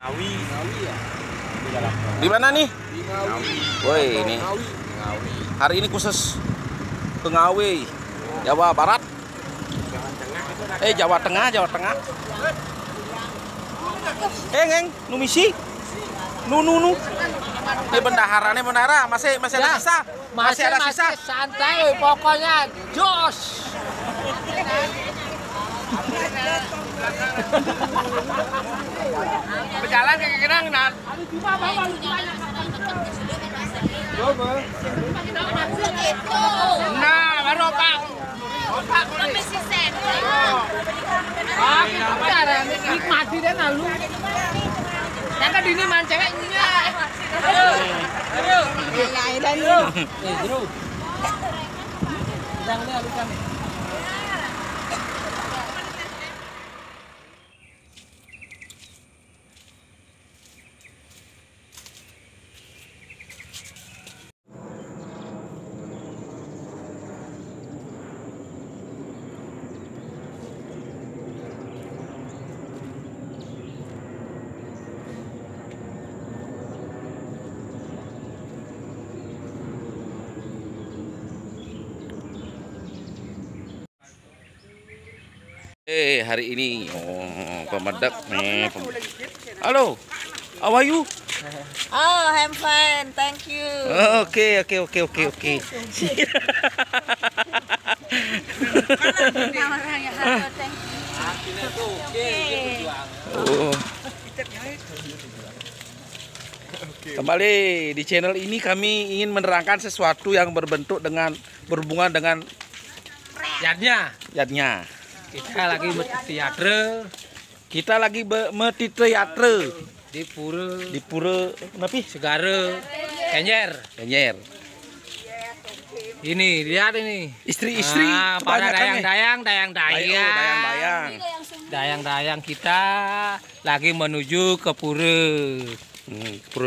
Ngawi. Ngawi ya? Di mana nih? Di Ngawi. Woi, ini Ngawi. hari ini khusus ke Ngawi, Jawa Barat. Jawa Tengah. Ngeng, nu misi? Nu. Ini bendahara, masih ada sisa. Masih ada sisa. Santai, pokoknya jos. Berjalan ke Gerang, Nan. Nah, baru Pak. Pak, Masih sen. Nikmati deh lalu. Yang kan ini mancingnya. Aduh. Hari ini pemedak nih. Halo, how are you? Oh, I'm fine, thank you. Oke. Kembali di channel ini kami ingin menerangkan sesuatu yang berhubungan dengan yadnya. Kita lagi teater. Kita lagi meti teater Di pura napi Segara Kenyer. Ini lihat ini istri pada kebanyakan dayang kita lagi menuju ke pura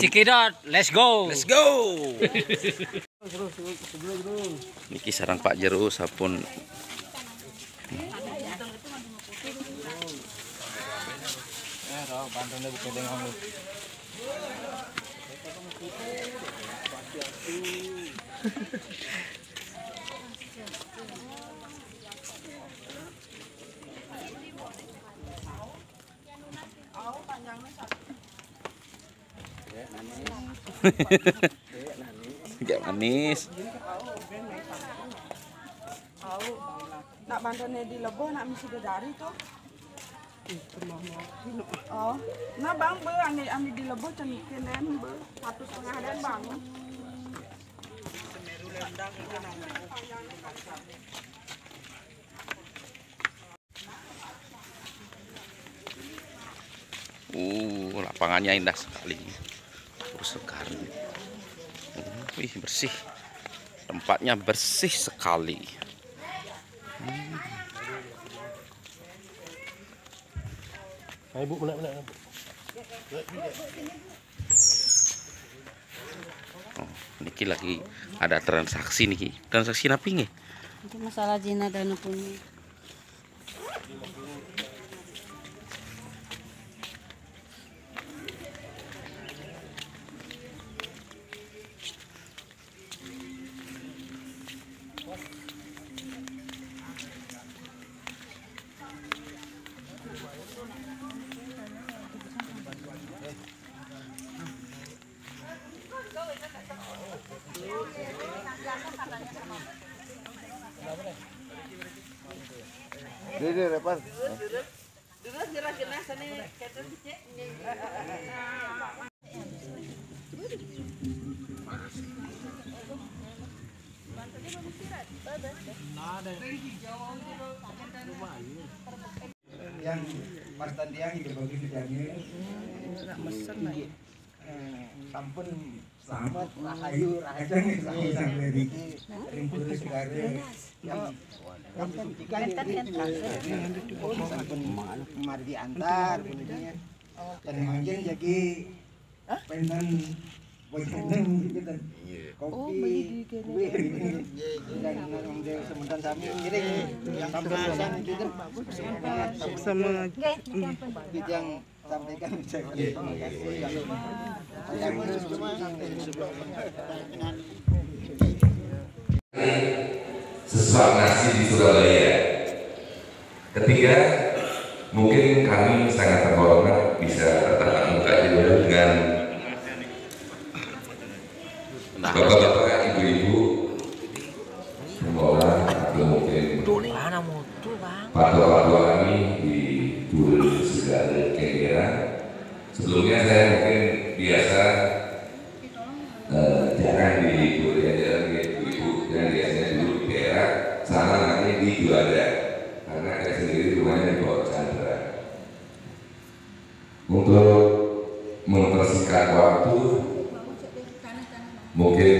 Cikidot. Let's go. Niki sarang Pak Jeru sapun Gak manis. Nak bantunya di Lebo, nak misi dari tuh. Oh, nah bang be, ani di Lebo cenikin den be, 1,5 den bang. Lapangannya indah sekali. Terus sekali. Wih, bersih. Tempatnya bersih sekali. Ibu benar. Niki lagi ada transaksi niki. Transaksi apa nih? Itu masalah Jina dan punya. Dia repot. Yang pas tandiang itu bagi kejadian sampun selamat rahayu rahayu sampai di rimpul segara yang sampun kemari diantar kemudian dan mungkin jadi pengen boyfriend gitu dan kopi dan sementara kami ngiring yang sampai itu sama yang sampaikan ucapan terima kasih. Sesuap nasi di Surabaya. Ketiga, mungkin kami sangat terhormat bisa tatap muka juga dengan bapak-bapak, ibu-ibu, pengelola atau mungkin patua-patua kami di Dul Segala Kengera. Sebelumnya saya mungkin biasa jarang di Dul, jarang di ibu-ibu, dan biasanya dulu di daerah sana nanti di Juanda, karena saya sendiri rumahnya di Bawah Chandra. Untuk mempersingkat waktu, mungkin